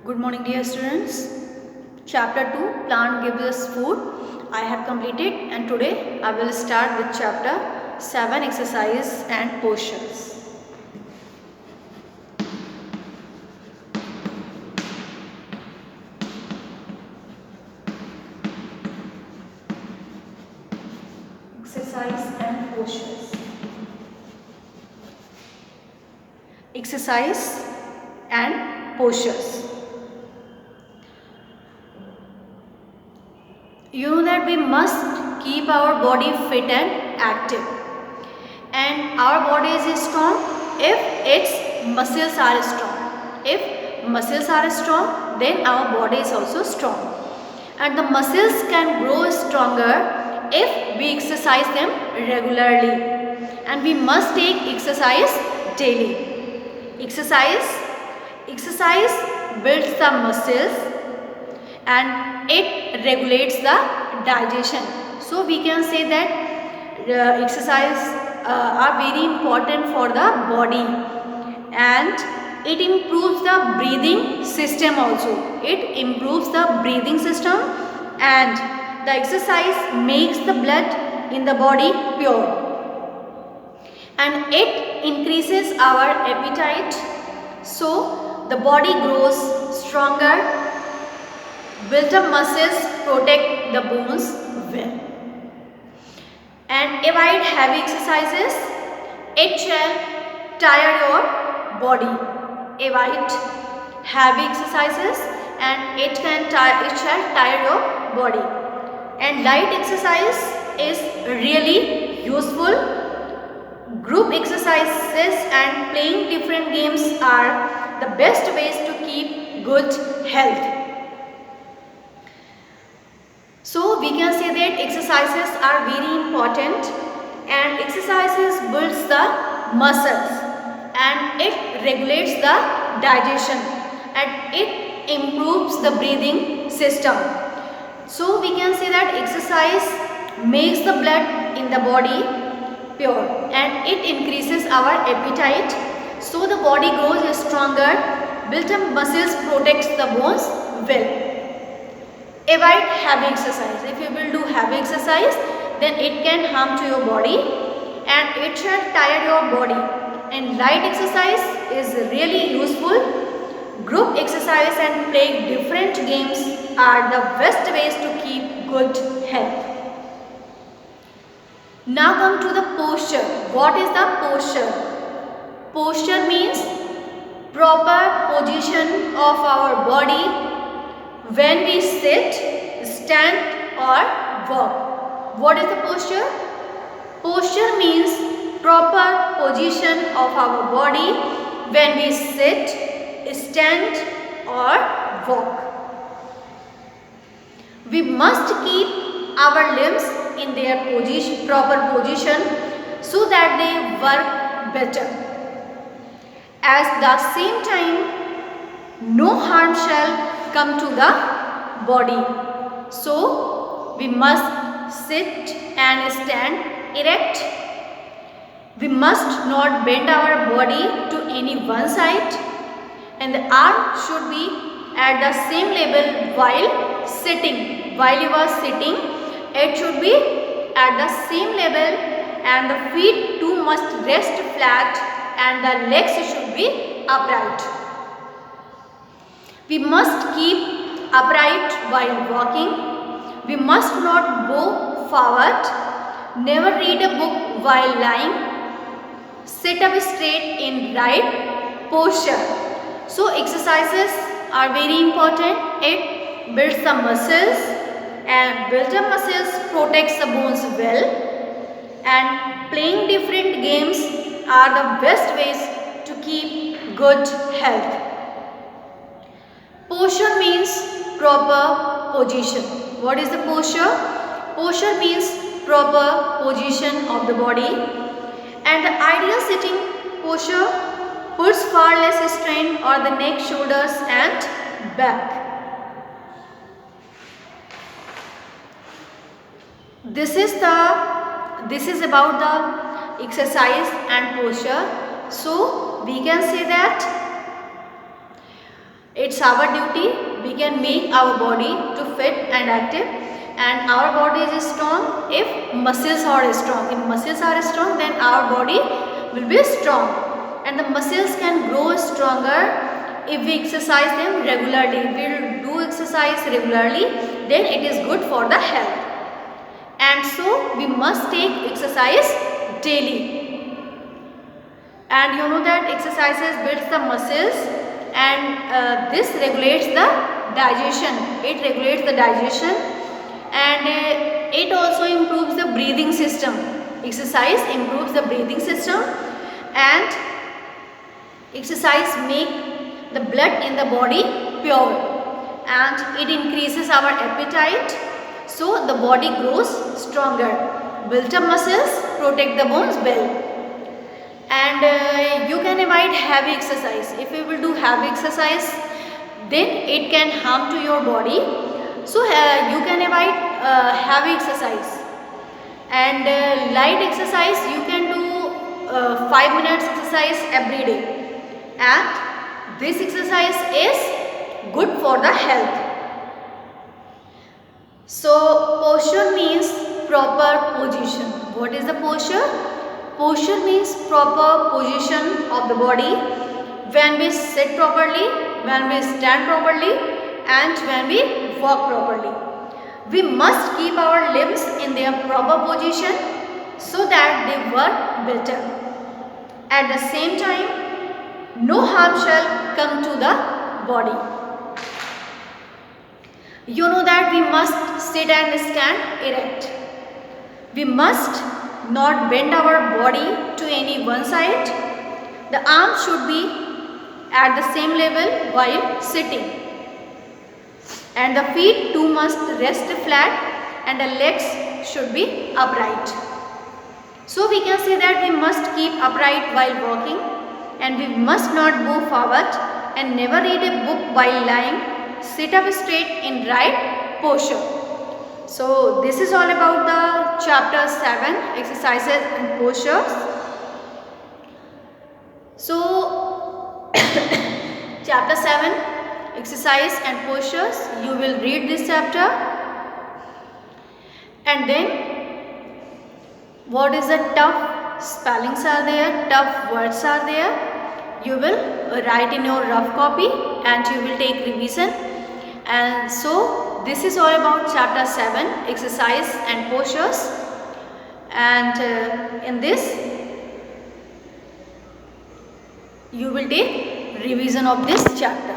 Good morning, dear students. Chapter 2, Plant Gives Us Food, I have completed, and today I will start with Chapter 7, Exercise and Postures. Exercise and Postures. Exercise and Postures. You know that we must keep our body fit and active, and our body is strong if its muscles are strong. If muscles are strong, then our body is also strong, and the muscles can grow stronger if we exercise them regularly, and we must take exercise daily. Exercise builds the muscles and it regulates the digestion. So we can say that exercise are very important for the body, and it improves the breathing system also. It improves the breathing system, and the exercise makes the blood in the body pure, and it increases our appetite, so the body grows stronger. Built up muscles protect the bones well, and avoid heavy exercises. It shall tire your body. Avoid heavy exercises, and it shall tire your body. And light exercise is really useful. Group exercises and playing different games are the best ways to keep good health. So we can say that exercises are very important, and exercises builds the muscles, and it regulates the digestion, and it improves the breathing system. So we can say that exercise makes the blood in the body pure, and it increases our appetite, so the body grows stronger. Built up muscles protects the bones well. Avoid heavy exercise. If you will do heavy exercise, then it can harm to your body, and it shall tire your body. And light exercise is really useful. Group exercise and playing different games are the best ways to keep good health. Now come to the posture. What is the posture? Posture means proper position of our body when we sit, stand or walk. What is the posture? Posture means proper position of our body when we sit, stand or walk. We must keep our limbs in their proper position so that they work better. At the same time, no harm shall come to the body. So we must sit and stand erect. We must not bend our body to any one side, and the arm should be at the same level while sitting. While you are sitting, it should be at the same level, and the feet too must rest flat, and the legs should be upright. We must keep upright while walking. We must not bow forward. Never read a book while lying. Sit up straight in right posture. So exercises are very important. It builds the muscles, and built up muscles protects the bones well, and playing different games are the best ways to keep good health. Posture means proper position. What is the posture? Posture means proper position of the body, and the ideal sitting posture puts far less strain on the neck, shoulders and back. This is about the exercise and posture. So we can say that It's our duty. We can make our body to fit and active, and our body is strong if muscles are strong. If muscles are strong, then our body will be strong, and the muscles can grow stronger if we exercise them regularly. If we do exercise regularly, then it is good for the health. And so we must take exercise daily. And you know that exercises builds the muscles, and this regulates the digestion. It regulates the digestion, and it also improves the breathing system. Exercise improves the breathing system, and exercise make the blood in the body pure, and it increases our appetite, so the body grows stronger. Built up muscles protect the bones well. And you can avoid heavy exercise. If you will do heavy exercise, then it can harm to your body. So you can avoid heavy exercise, and light exercise you can do 5 minutes exercise every day, and this exercise is good for the health. So posture means proper position. What is the posture? Posture means proper position of the body when we sit properly, when we stand properly, and when we walk properly. We must keep our limbs in their proper position so that they work better. At the same time, no harm shall come to the body. You know that we must sit and stand erect. We must not bend our body to any one side. The arms should be at the same level while sitting, and the feet too must rest flat, and the legs should be upright. So we can say that we must keep upright while walking, and we must not move forward, and never read a book while lying. Sit up straight in right posture. So this is all about the chapter 7, exercises and postures. So chapter 7, exercise and postures, you will read this chapter, and then what is the tough spellings are there, tough words are there, you will write in your rough copy, and you will take revision. And so this is all about chapter 7, exercise and postures, and in this you will take revision of this chapter.